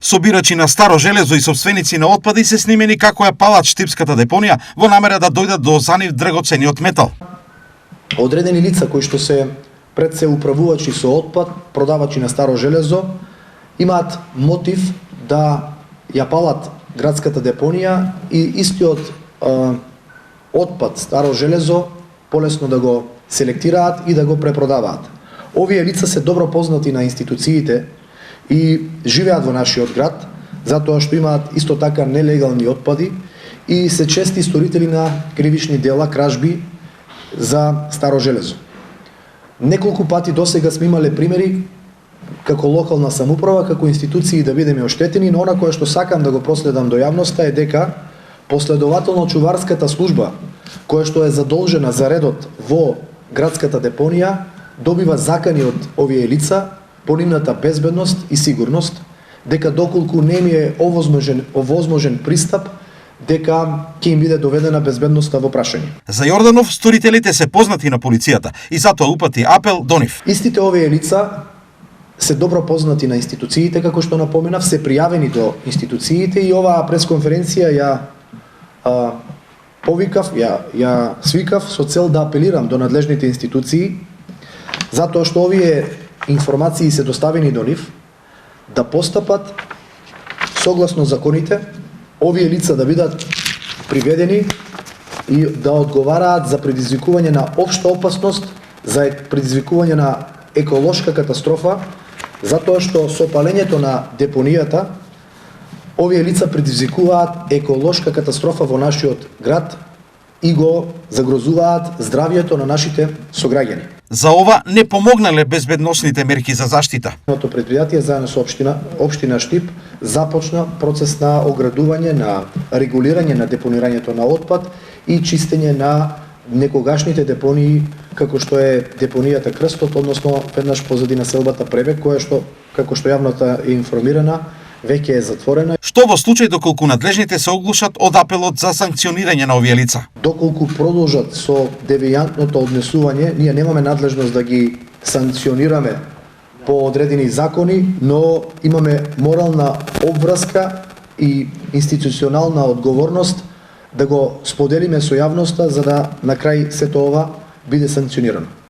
Собирачи на старо железо и собственици на отпади се снимени како ја палат штипската депонија во намера да дојдат до за нив драгоцениот метал. Одредени лица кои што се пред се управувачи со отпад, продавачи на старо железо, имаат мотив да ја палат градската депонија и истиот отпад старо железо полесно да го селектираат и да го препродаваат. Овие лица се добро познати на институциите и живеат во нашиот град, затоа што имаат исто така нелегални отпади и се чести сторители на кривични дела, кражби за старо железо. Неколку пати досега сме имале примери како локална самоуправа, како институции да бидеме оштетени, но она кое што сакам да го проследам до јавноста е дека последователно чуварската служба, која што е задолжена за редот во градската депонија, добива закани од овие лица по нивната безбедност и сигурност, дека доколку не ми е овозможен пристап, дека ќе им биде доведена безбедноста во прашање. За Јорданов, сторителите се познати на полицијата и затоа упати апел до нив. Истите овие лица се добро познати на институциите, како што напоменав, се пријавени до институциите и оваа пресконференција ја повикав, ја свикав со цел да апелирам до надлежните институции, затоа што овие информации се доставени до нив, да постапат согласно законите, овие лица да бидат приведени и да одговараат за предизвикување на општа опасност, за предизвикување на еколошка катастрофа, затоа што со палењето на депонијата, овие лица предизвикуваат еколошка катастрофа во нашиот град и го загрозуваат здравјето на нашите сограѓани. За ова не помогнале безбедносните мерки за заштита. Предпријатие заедно со општина Штип започна процес на оградување, на регулирање на депонирањето на отпад и чистење на некогашните депонии, како што е депонијата Крстот, односно веднаш позади населбата Пребег, која што, како што јавноста е информирана, веќе е затворена. Што во случај доколку надлежните се оглушат од апелот за санкционирање на овие лица? Доколку продолжат со девијантното однесување, ние немаме надлежност да ги санкционираме по одредени закони, но имаме морална обврска и институционална одговорност да го споделиме со јавноста за да на крај сето ова биде санкционирано.